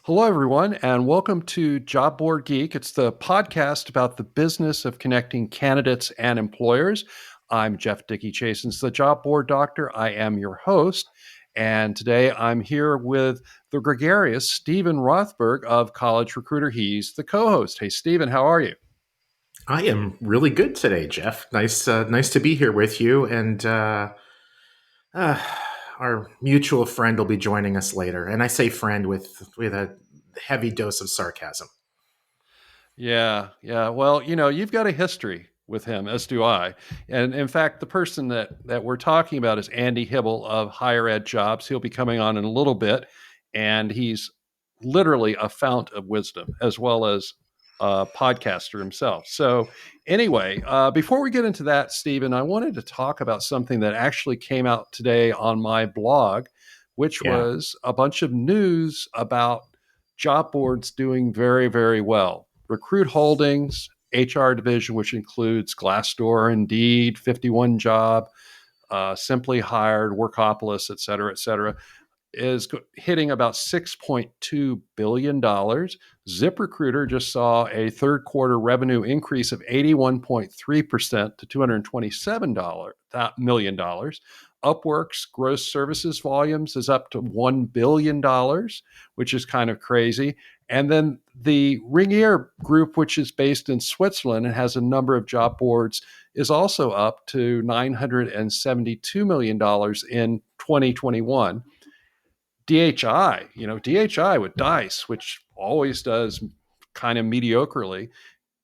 Hello, everyone, and welcome to JobBoardGeek. It's the podcast about the business of connecting candidates and employers. I'm Jeff Dickey-Chasins, the job board doctor. I am your host, and today I'm here with the gregarious Steven Rothberg of College Recruiter. He's the co-host. Hey, Steven, how are you? I am really good today, Jeff. Nice to be here with you. And uh, our mutual friend will be joining us later. And I say friend with a heavy dose of sarcasm. Yeah. Well, you've got a history with him, as do I. And in fact, the person that we're talking about is Andy Hibel of HigherEdJobs. He'll be coming on in a little bit, and he's literally a fount of wisdom as well as a podcaster himself. So, anyway, before we get into that, Stephen, I wanted to talk about something that actually came out today on my blog, which Yeah. was a bunch of news about job boards doing very, very well. Recruit Holdings, HR division, which includes Glassdoor, Indeed, 51 Job, Simply Hired, Workopolis, et cetera, is hitting about $6.2 billion. ZipRecruiter just saw a third quarter revenue increase of 81.3% to $227 million. Upwork's gross services volumes is up to $1 billion, which is kind of crazy. And then the Ringier Group, which is based in Switzerland and has a number of job boards, is also up to $972 million in 2021. DHI with Dice, which always does kind of mediocrely,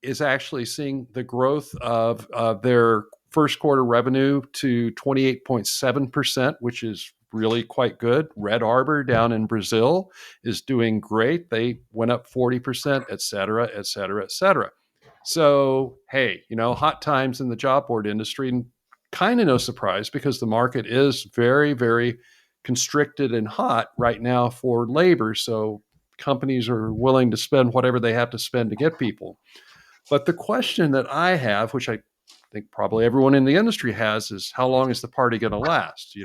is actually seeing the growth of their first quarter revenue to 28.7%, which is really quite good. Red Arbor down in Brazil is doing great. They went up 40%, et cetera, et cetera, et cetera. So, hey, hot times in the job board industry, and kind of no surprise because the market is very, very constricted and hot right now for labor. So companies are willing to spend whatever they have to spend to get people. But the question that I have, which I think probably everyone in the industry has, is how long is the party going to last?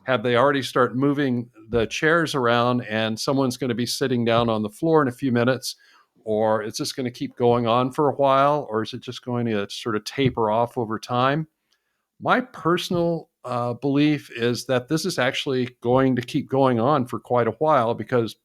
Have they already start moving the chairs around and someone's going to be sitting down on the floor in a few minutes, or is this going to keep going on for a while, or is it just going to sort of taper off over time? My personal belief is that this is actually going to keep going on for quite a while because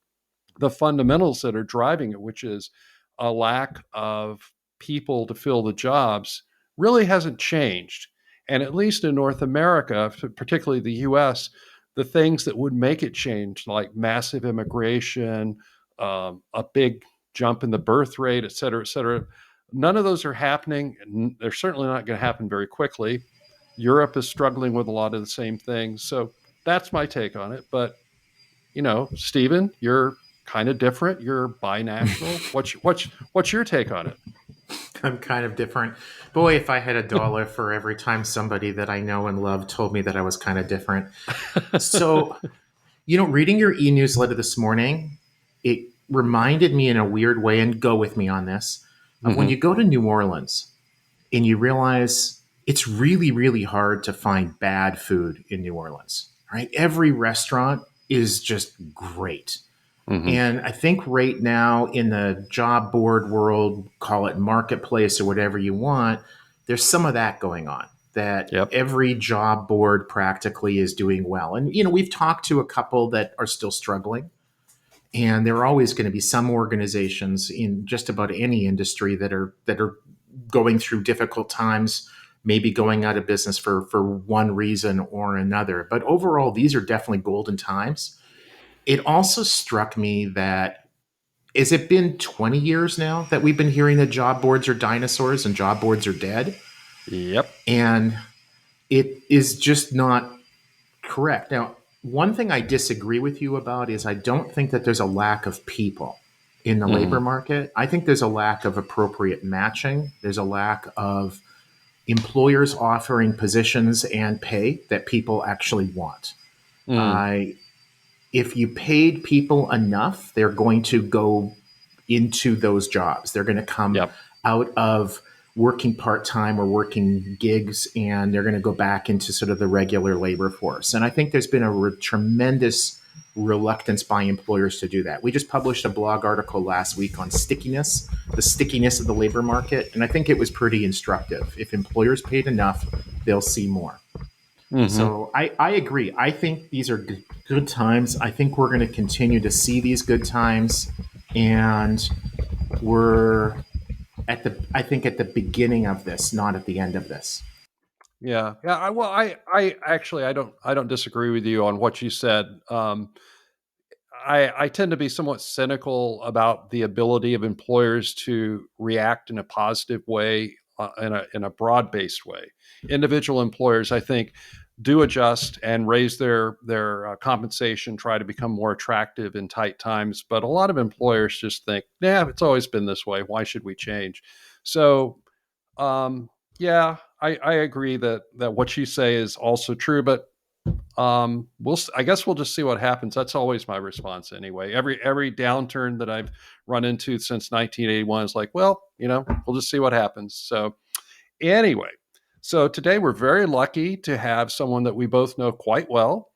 the fundamentals that are driving it, which is a lack of people to fill the jobs, really hasn't changed. And at least in North America, particularly the US, the things that would make it change, like massive immigration, a big jump in the birth rate, et cetera, none of those are happening. They're certainly not going to happen very quickly. Europe is struggling with a lot of the same things. So that's my take on it. But Stephen, you're kind of different. You're binational. What's your take on it? I'm kind of different. Boy, if I had a dollar for every time somebody that I know and love told me that I was kind of different. So, reading your e-newsletter this morning, it reminded me in a weird way, and go with me on this, of when Mm-hmm. you go to New Orleans and you realize it's really, really hard to find bad food in New Orleans, right? Every restaurant is just great. Mm-hmm. And I think right now in the job board world, call it marketplace or whatever you want, there's some of that going on, that Yep. every job board practically is doing well. And, we've talked to a couple that are still struggling. And there are always going to be some organizations in just about any industry that are going through difficult times, maybe going out of business for one reason or another. But overall, these are definitely golden times. It also struck me that, has it been 20 years now that we've been hearing that job boards are dinosaurs and job boards are dead? Yep. And it is just not correct. Now, one thing I disagree with you about is I don't think that there's a lack of people in the labor Mm-hmm. market. I think there's a lack of appropriate matching. There's a lack of employers offering positions and pay that people actually want. Mm. I If you paid people enough, they're going to go into those jobs. They're going to come Yep. out of working part-time or working gigs, and they're going to go back into sort of the regular labor force. And I think there's been a tremendous reluctance by employers to do that. We just published a blog article last week on stickiness, the stickiness of the labor market, and I think it was pretty instructive. If employers paid enough, they'll see more. So I agree. I think these are good times. I think we're going to continue to see these good times, and we're at the beginning of this, not at the end of this. Yeah. I actually, I don't disagree with you on what you said. I tend to be somewhat cynical about the ability of employers to react in a positive way, in a broad-based way. Individual employers, I think, do adjust and raise their compensation, try to become more attractive in tight times. But a lot of employers just think, "Yeah, it's always been this way. Why should we change?" So, yeah, I agree that what you say is also true, but I guess we'll just see what happens. That's always my response anyway. Every downturn that I've run into since 1981 is like, well, we'll just see what happens. So anyway, so today we're very lucky to have someone that we both know quite well,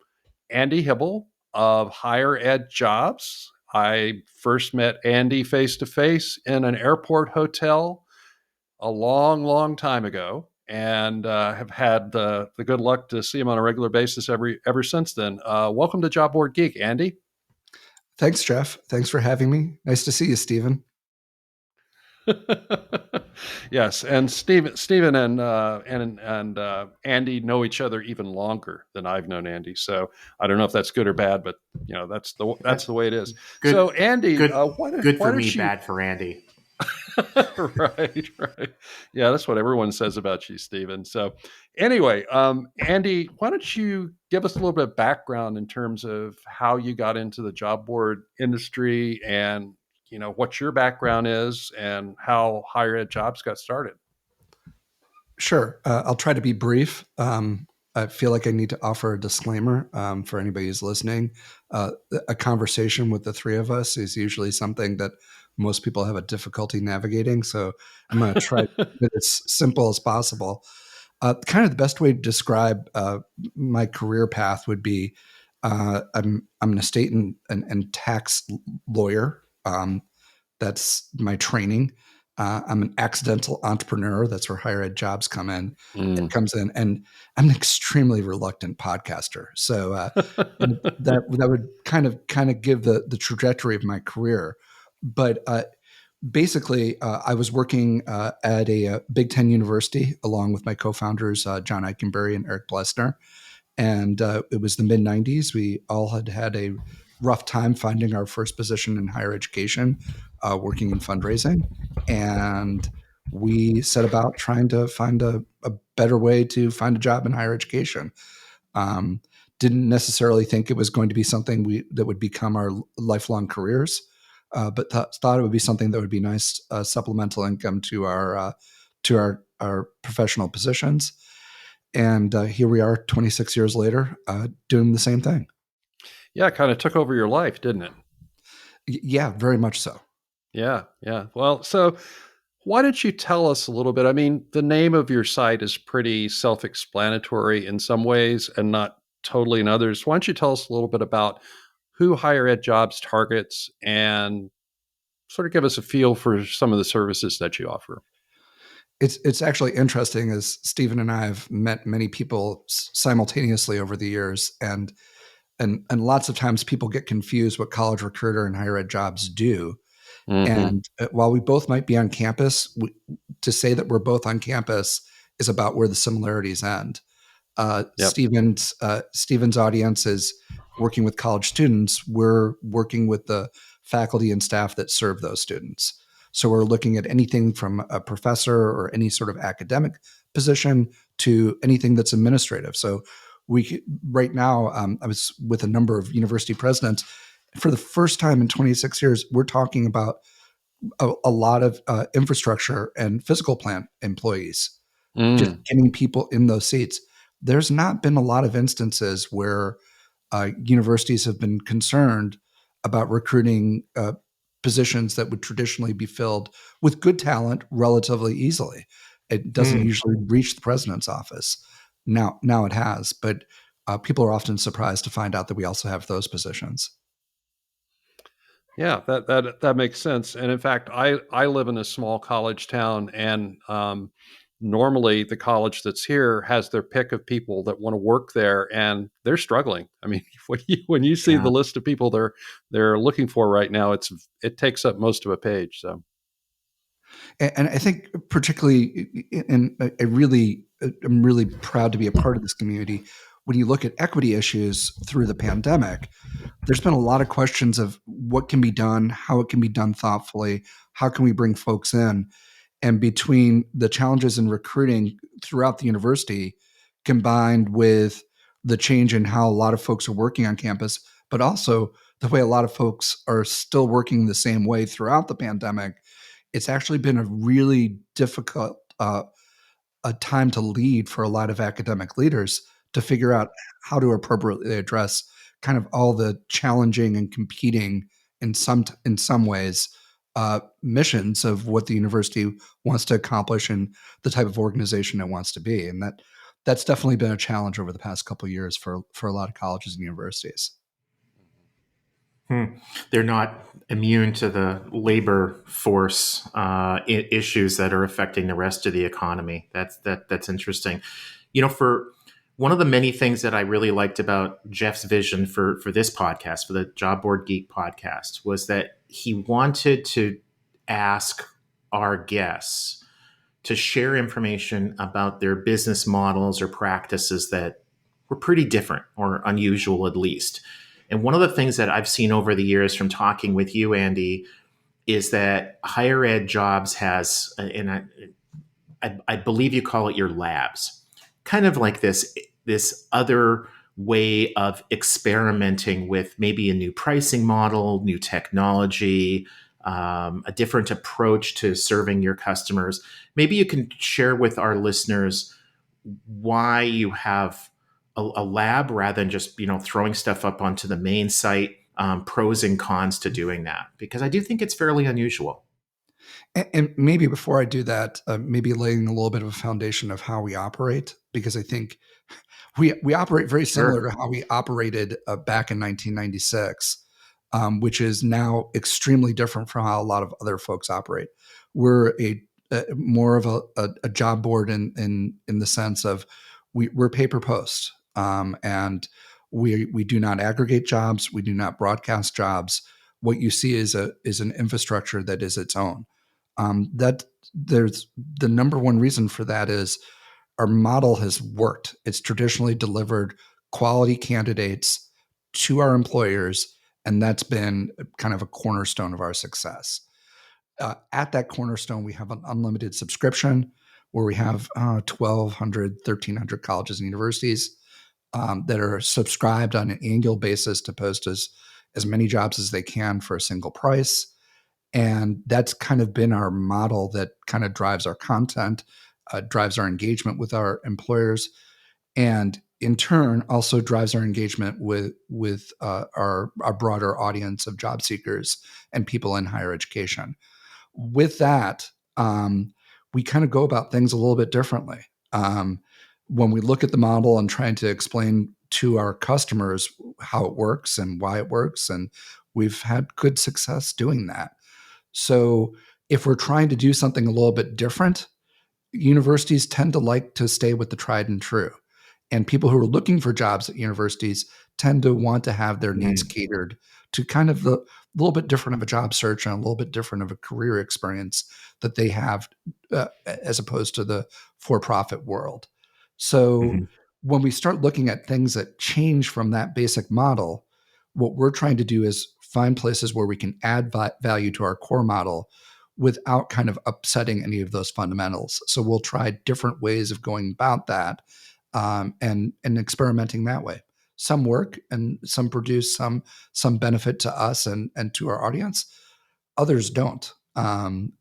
Andy Hibel of HigherEdJobs. I first met Andy face to face in an airport hotel a long, long time ago, and have had the good luck to see him on a regular basis ever since then. Welcome to JobBoardGeek, Andy. Thanks, Jeff. Thanks for having me. Nice to see you, Steven. Yes, and Steven and Andy know each other even longer than I've known Andy. So I don't know if that's good or bad, but that's the way it is. Good, so Andy, good, why good for don't me, you... bad for Andy. right. Yeah, that's what everyone says about you, Steven. So anyway, Andy, why don't you give us a little bit of background in terms of how you got into the job board industry and what your background is and how HigherEdJobs got started. Sure. I'll try to be brief. I feel like I need to offer a disclaimer for anybody who's listening. A conversation with the three of us is usually something that most people have a difficulty navigating. So I'm going to try to keep it as simple as possible. Kind of the best way to describe my career path would be I'm an estate and tax lawyer. That's my training. I'm an accidental entrepreneur. That's where HigherEdJobs comes in, and I'm an extremely reluctant podcaster. So that would kind of give the trajectory of my career. But basically, I was working at a Big Ten university along with my co-founders John Eikenberry and Eric Blesner, and it was the mid '90s. We all had a rough time finding our first position in higher education, working in fundraising. And we set about trying to find a better way to find a job in higher education. Didn't necessarily think it was going to be something that would become our lifelong careers, but thought it would be something that would be nice supplemental income to our professional positions. And here we are 26 years later, doing the same thing. Yeah, it kind of took over your life, didn't it? Yeah, very much so. Yeah. Well, so why don't you tell us a little bit? I mean, the name of your site is pretty self-explanatory in some ways and not totally in others. Why don't you tell us a little bit about who HigherEdJobs targets and sort of give us a feel for some of the services that you offer? It's actually interesting, as Steven and I have met many people simultaneously over the years, and lots of times people get confused what College Recruiter and HigherEdJobs do. Mm-hmm. And while we both might be on campus, to say that we're both on campus is about where the similarities end. Yep. Steven's audience is working with college students. We're working with the faculty and staff that serve those students. So we're looking at anything from a professor or any sort of academic position to anything that's administrative. So right now, I was with a number of university presidents. For the first time in 26 years, we're talking about a lot of infrastructure and physical plant employees, just getting people in those seats. There's not been a lot of instances where universities have been concerned about recruiting positions that would traditionally be filled with good talent relatively easily. It doesn't usually reach the president's office. Now it has, but people are often surprised to find out that we also have those positions. Yeah, that makes sense. And in fact, I live in a small college town, and normally the college that's here has their pick of people that want to work there, and they're struggling. I mean, when you see Yeah. the list of people they're looking for right now, it takes up most of a page. So, And I think particularly, and I'm really proud to be a part of this community. When you look at equity issues through the pandemic, there's been a lot of questions of what can be done, how it can be done thoughtfully, how can we bring folks in, and between the challenges in recruiting throughout the university, combined with the change in how a lot of folks are working on campus, but also the way a lot of folks are still working the same way throughout the pandemic, it's actually been a really difficult a time to lead for a lot of academic leaders to figure out how to appropriately address kind of all the challenging and competing in some ways missions of what the university wants to accomplish and the type of organization it wants to be, and that's definitely been a challenge over the past couple of years for a lot of colleges and universities. They're not immune to the labor force issues that are affecting the rest of the economy. That's interesting. For one of the many things that I really liked about Jeff's vision for this podcast, for the Job Board Geek podcast, was that he wanted to ask our guests to share information about their business models or practices that were pretty different or unusual, at least. And one of the things that I've seen over the years from talking with you, Andy, is that HigherEdJobs has, and I believe you call it your labs, kind of like this other way of experimenting with maybe a new pricing model, new technology, a different approach to serving your customers. Maybe you can share with our listeners why you have a lab rather than just throwing stuff up onto the main site, pros and cons to doing that, because I do think it's fairly unusual. And maybe before I do that, maybe laying a little bit of a foundation of how we operate, because I think we operate very similar Sure. to how we operated back in 1996, which is now extremely different from how a lot of other folks operate. We're more of a job board in the sense of we're pay per post, and we do not aggregate jobs, we do not broadcast jobs. What you see is an infrastructure that is its own. That there's the number one reason for that is our model has worked. It's traditionally delivered quality candidates to our employers, and that's been kind of a cornerstone of our success. At that cornerstone, we have an unlimited subscription where we have 1,200, 1,300 colleges and universities that are subscribed on an annual basis to post as many jobs as they can for a single price. And that's kind of been our model that kind of drives our content, drives our engagement with our employers, and in turn also drives our engagement with our broader audience of job seekers and people in higher education. With that, we kind of go about things a little bit differently. When we look at the model and trying to explain to our customers how it works and why it works, and we've had good success doing that. So if we're trying to do something a little bit different, universities tend to like to stay with the tried and true. And people who are looking for jobs at universities tend to want to have their needs catered to kind of the little bit different of a job search and a little bit different of a career experience that they have as opposed to the for-profit world. So Mhm. when we start looking at things that change from that basic model, what we're trying to do is find places where we can add value to our core model without kind of upsetting any of those fundamentals. So we'll try different ways of going about that, and experimenting that way. Some work and some produce some benefit to us and to our audience. Others don't, and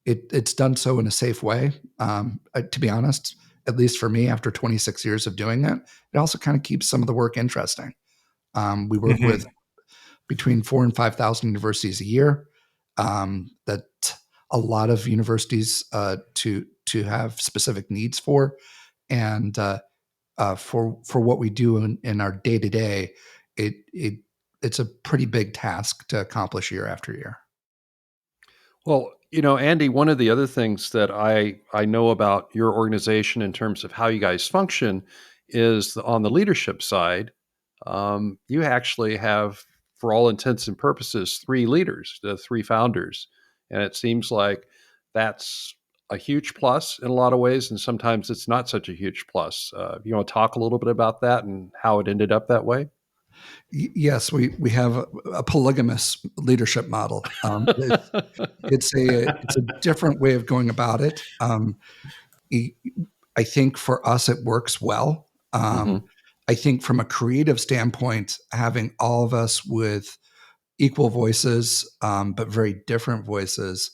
it's done so in a safe way. To be honest, at least for me, after 26 years of doing it, it also kind of keeps some of the work interesting. We work with Mhm. between 4,000 and 5,000 universities a year. That a lot of universities to have specific needs for, and for what we do in our day to day, it's a pretty big task to accomplish year after year. Well, Andy, one of the other things that I know about your organization in terms of how you guys function is on the leadership side. You actually have, for all intents and purposes, three leaders, the three founders. And it seems like that's a huge plus in a lot of ways. And sometimes it's not such a huge plus. You want to talk a little bit about that and how it ended up that way? Yes, we have a polygamous leadership model. It's a different way of going about it. I think for us it works well. Mm-hmm. I think from a creative standpoint, having all of us with equal voices, but very different voices,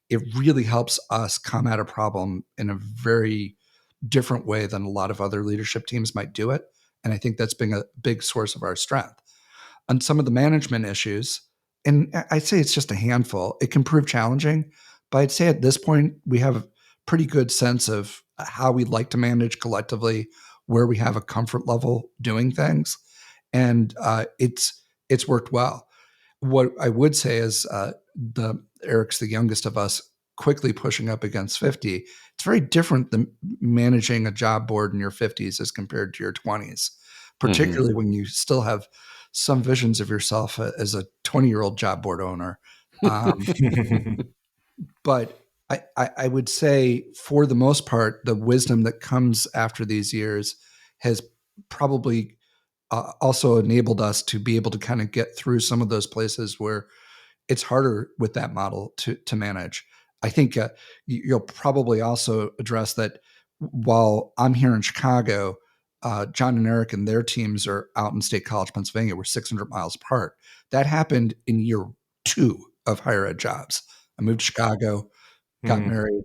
it really helps us come at a problem in a very different way than a lot of other leadership teams might do it. And I think that's been a big source of our strength. On some of the management issues, and I'd say it's just a handful, it can prove challenging, but I'd say at this point, we have a pretty good sense of how we'd like to manage collectively, where we have a comfort level doing things. And it's worked well. What I would say is Eric's the youngest of us, quickly pushing up against 50. It's very different than managing a job board in your 50s as compared to your 20s, particularly when you still have some visions of yourself as a 20-year-old job board owner. But I would say, for the most part, the wisdom that comes after these years has probably also enabled us to be able to kind of get through some of those places where it's harder with that model to manage. I think you'll probably also address that while I'm here in Chicago, John and Eric and their teams are out in State College, Pennsylvania. We're 600 miles apart. That happened in year 2 of HigherEdJobs. I moved to Chicago, got married,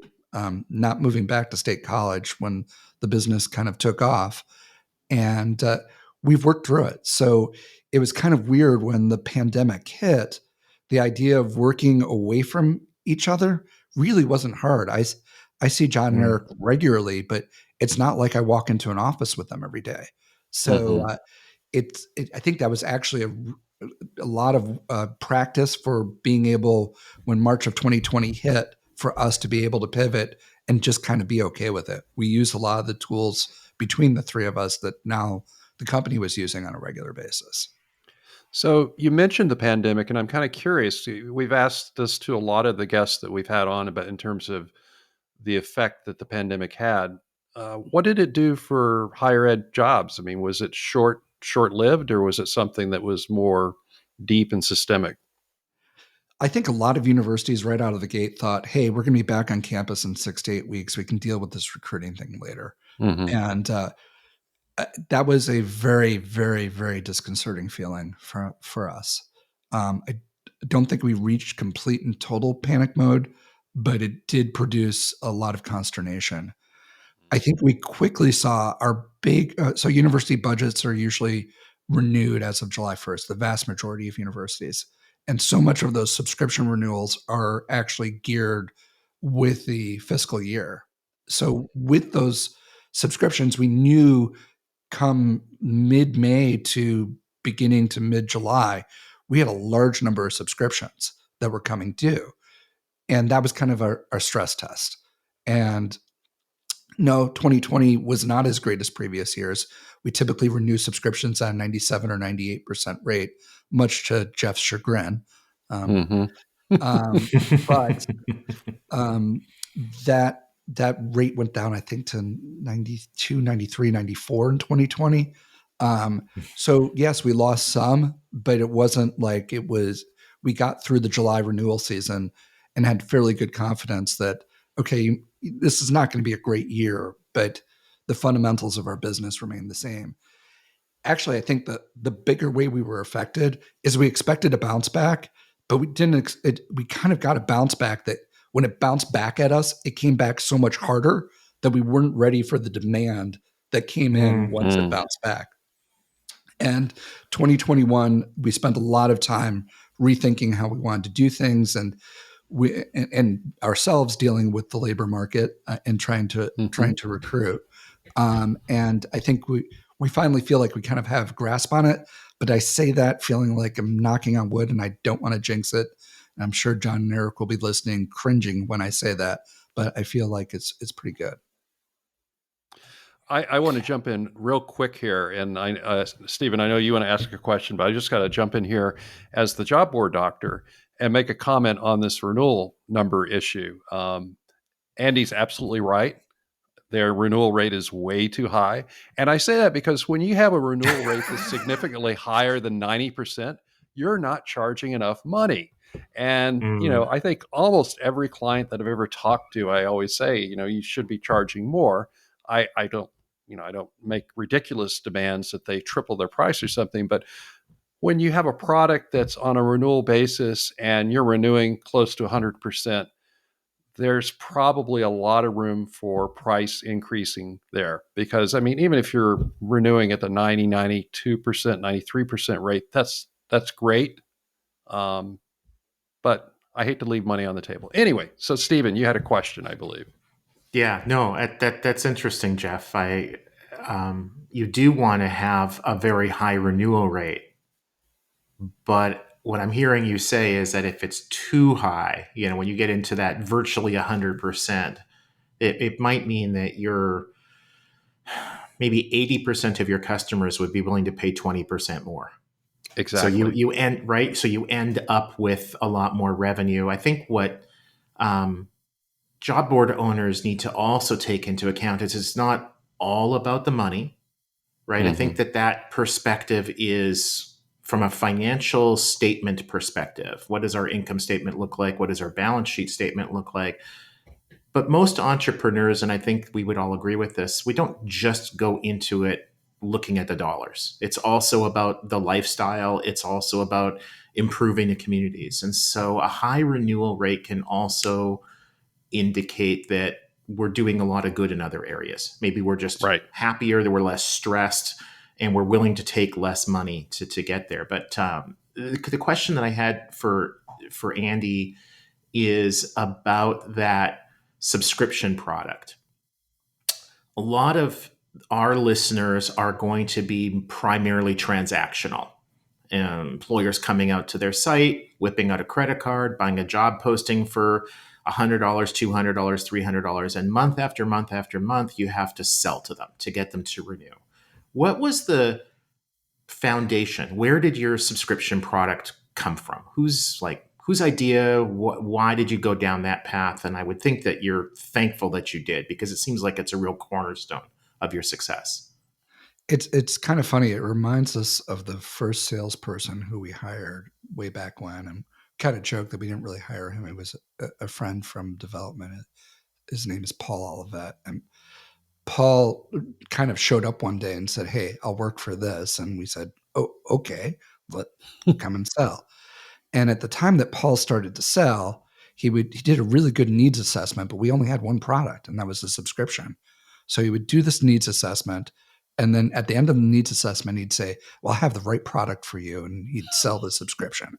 not moving back to State College when the business kind of took off. And we've worked through it. So it was kind of weird when the pandemic hit. The idea of working away from each other really wasn't hard. I see John and Eric regularly, but it's not like I walk into an office with them every day. So I think that was actually a lot of practice for being able, when March of 2020 hit, for us to be able to pivot and just kind of be okay with it. We use a lot of the tools between the three of us that now the company was using on a regular basis. So you mentioned the pandemic, and I'm kind of curious. We've asked this to a lot of the guests that we've had on about in terms of the effect that the pandemic had. What did it do for higher ed jobs? I mean, was it short-lived, or was it something that was more deep and systemic? I think a lot of universities right out of the gate thought, hey, we're going to be back on campus in 6 to 8 weeks. We can deal with this recruiting thing later. Mm-hmm. And that was a very, very, very disconcerting feeling for us. I don't think we reached complete and total panic mode, but it did produce a lot of consternation. I think we quickly saw our so university budgets are usually renewed as of July 1st, the vast majority of universities. And so much of those subscription renewals are actually geared with the fiscal year. So with those subscriptions, we knew come mid-May to beginning to mid-July, we had a large number of subscriptions that were coming due. And that was kind of our stress test. And no, 2020 was not as great as previous years. We typically renew subscriptions at a 97 or 98% rate, much to Jeff's chagrin. But that rate went down, I think, to 92, 93, 94 in 2020. So yes, we lost some, but it wasn't like we got through the July renewal season and had fairly good confidence that, okay, this is not going to be a great year, but the fundamentals of our business remain the same. Actually, I think the bigger way we were affected is we expected a bounce back, but we didn't. We kind of got a bounce back that when it bounced back at us, it came back so much harder that we weren't ready for the demand that came in once it bounced back. And 2021, we spent a lot of time rethinking how we wanted to do things, and ourselves dealing with the labor market and trying to recruit. And I think we finally feel like we kind of have grasp on it. But I say that feeling like I'm knocking on wood, and I don't want to jinx it. And I'm sure John and Eric will be listening, cringing when I say that. But I feel like it's pretty good. I want to jump in real quick here, and Stephen, I know you want to ask a question, but I just got to jump in here as the job board doctor and make a comment on this renewal number issue. Andy's absolutely right. Their renewal rate is way too high, and I say that because when you have a renewal rate that's significantly higher than 90%, you're not charging enough money. And I think almost every client that I've ever talked to, I always say, you should be charging more. I don't, I don't make ridiculous demands that they triple their price or something. But when you have a product that's on a renewal basis and you're renewing close to 100%, there's probably a lot of room for price increasing there. Because, I mean, even if you're renewing at the 90, 92%, 93% rate, that's great. But I hate to leave money on the table. Anyway, so Stephen, you had a question, I believe. Yeah, no, that's interesting, Jeff. You do want to have a very high renewal rate, but what I'm hearing you say is that if it's too high, when you get into that virtually 100%, it might mean that you're maybe 80% of your customers would be willing to pay 20% more. Exactly. So you end right. So you end up with a lot more revenue. I think what job board owners need to also take into account is it's not all about the money, right? Mm-hmm. I think that perspective is from a financial statement perspective. What does our income statement look like? What does our balance sheet statement look like? But most entrepreneurs, and I think we would all agree with this, we don't just go into it looking at the dollars. It's also about the lifestyle. It's also about improving the communities. And so a high renewal rate can also indicate that we're doing a lot of good in other areas. Maybe we're just happier, that we're less stressed, and we're willing to take less money to get there. But the question that I had for Andy is about that subscription product. A lot of our listeners are going to be primarily transactional. Employers coming out to their site, whipping out a credit card, buying a job posting for $100, $200, $300, and month after month after month, you have to sell to them to get them to renew. What was the foundation? Where did your subscription product come from? Whose idea? Why did you go down that path? And I would think that you're thankful that you did, because it seems like it's a real cornerstone of your success. It's kind of funny. It reminds us of the first salesperson who we hired way back when, and kind of joke that we didn't really hire him. It was a friend from development. His name is Paul Olivet. And Paul kind of showed up one day and said, "Hey, I'll work for this." And we said, "Oh, okay, come and sell." And at the time that Paul started to sell, he did a really good needs assessment, but we only had one product, and that was the subscription. So he would do this needs assessment. And then at the end of the needs assessment, he'd say, "Well, I have the right product for you." And he'd sell the subscription.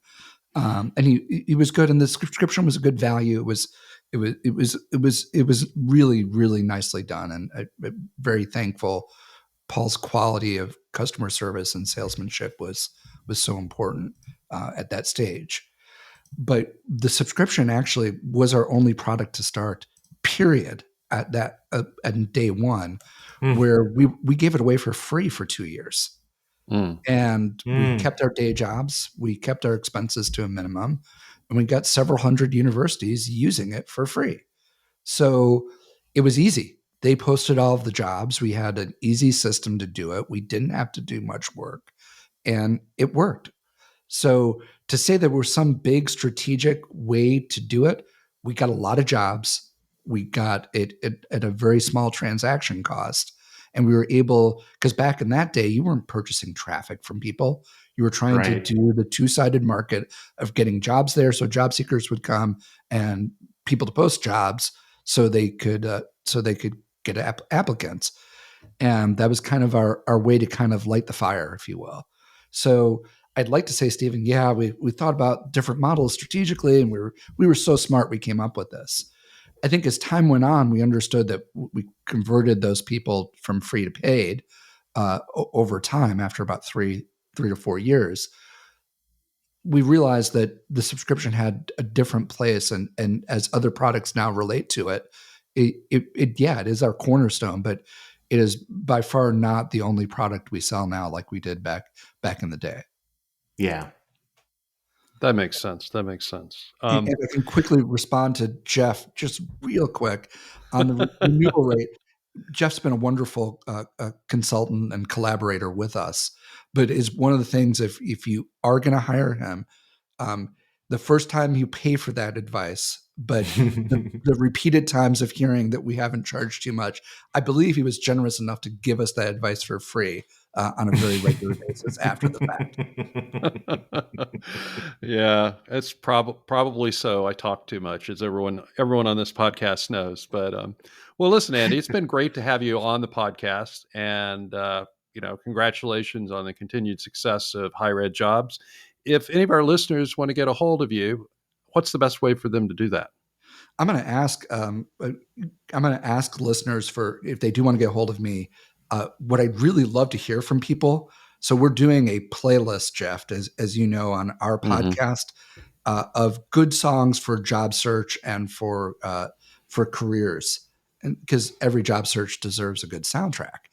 And he was good. And the subscription was a good value. It was really, really nicely done. And I'm very thankful. Paul's quality of customer service and salesmanship was so important at that stage. But the subscription actually was our only product to start, period, at day one, where we gave it away for free for 2 years. And we kept our day jobs. We kept our expenses to a minimum. And we got several hundred universities using it for free. So it was easy. They posted all of the jobs. We had an easy system to do it. We didn't have to do much work. And it worked. So to say there was some big strategic way to do it, we got a lot of jobs. We got it at a very small transaction cost. And we were able, because back in that day, you weren't purchasing traffic from people. You were trying to do the two-sided market of getting jobs there. So job seekers would come and people to post jobs so they could get applicants. And that was kind of our way to kind of light the fire, if you will. So I'd like to say, Stephen, we thought about different models strategically, and we were so smart we came up with this. I think as time went on, we understood that we converted those people from free to paid over time. After about three to 4 years, we realized that the subscription had a different place, and as other products now relate to it, it is our cornerstone, but it is by far not the only product we sell now, like we did back in the day. Yeah. That makes sense. And I can quickly respond to Jeff just real quick on the renewal rate. Jeff's been a wonderful consultant and collaborator with us, but is one of the things, if you are going to hire him, the first time you pay for that advice, but the repeated times of hearing that we haven't charged too much, I believe he was generous enough to give us that advice for free on a very regular basis after the fact. Yeah, it's probably so. I talk too much, as everyone on this podcast knows. But well, listen, Andy, it's been great to have you on the podcast, and congratulations on the continued success of HigherEdJobs. If any of our listeners want to get a hold of you, what's the best way for them to do that? I'm going to ask listeners for, if they do want to get a hold of me, what I'd really love to hear from people. So we're doing a playlist, Jeff, as you know, on our podcast of good songs for job search and for careers, and because every job search deserves a good soundtrack.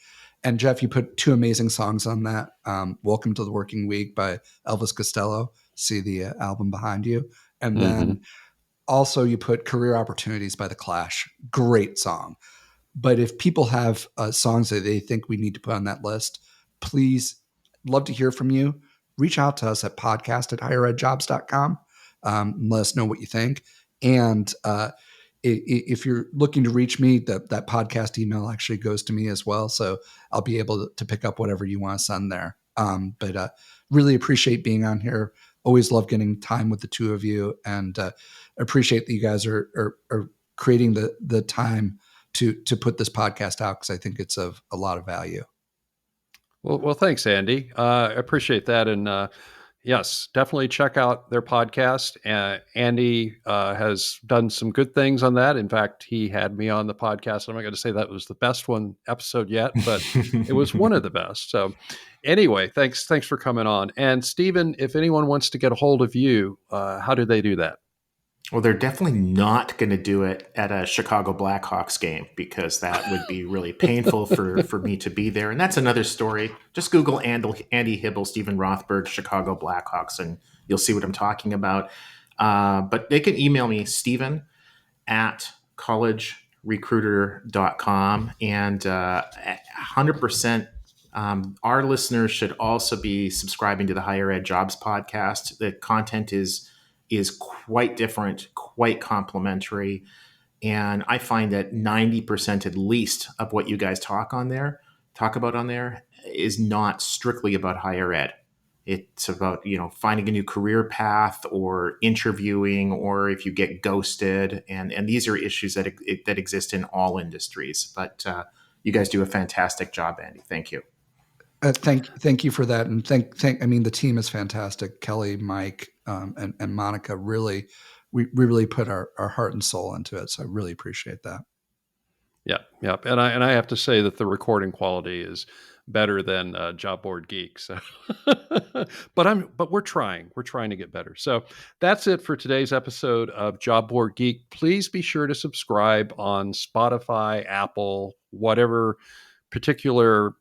And Jeff, you put 2 amazing songs on that. Welcome to the Working Week by Elvis Costello. See the album behind you. And then also you put Career Opportunities by The Clash. Great song. But if people have songs that they think we need to put on that list, please, love to hear from you. Reach out to us at podcast@higheredjobs.com. Let us know what you think. And if you're looking to reach me, that podcast email actually goes to me as well. So I'll be able to pick up whatever you want to send there. But really appreciate being on here. Always love getting time with the two of you, and appreciate that you guys are creating the time to put this podcast out, because I think it's of a lot of value. Well, thanks, Andy. I appreciate that. And yes, definitely check out their podcast. Andy has done some good things on that. In fact, he had me on the podcast. I'm not going to say that was the best episode yet, but it was one of the best. So anyway, thanks for coming on. And Steven, if anyone wants to get a hold of you, how do they do that? Well, they're definitely not going to do it at a Chicago Blackhawks game, because that would be really painful for me to be there. And that's another story. Just Google Andy Hibel, Steven Rothberg, Chicago Blackhawks, and you'll see what I'm talking about. But they can email me, steven@collegerecruiter.com. And 100%, our listeners should also be subscribing to the Higher Ed Jobs podcast. The content is quite different, quite complimentary. And I find that 90% at least of what you guys talk about on there is not strictly about higher ed. It's about, finding a new career path, or interviewing, or if you get ghosted. And these are issues that exist in all industries. But you guys do a fantastic job, Andy. Thank you. Thank you for that, and I mean, the team is fantastic. Kelly, Mike, and Monica, we really put our heart and soul into it. So I really appreciate that. Yeah, and I have to say that the recording quality is better than JobBoardGeek. So, but we're trying to get better. So that's it for today's episode of JobBoardGeek. Please be sure to subscribe on Spotify, Apple, whatever particular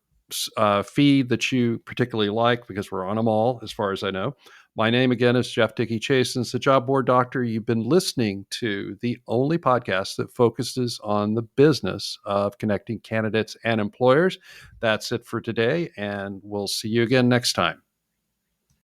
feed that you particularly like, because we're on them all, as far as I know. My name again is Jeff Dickey-Chasins, the Job Board Doctor. You've been listening to the only podcast that focuses on the business of connecting candidates and employers. That's it for today, and we'll see you again next time.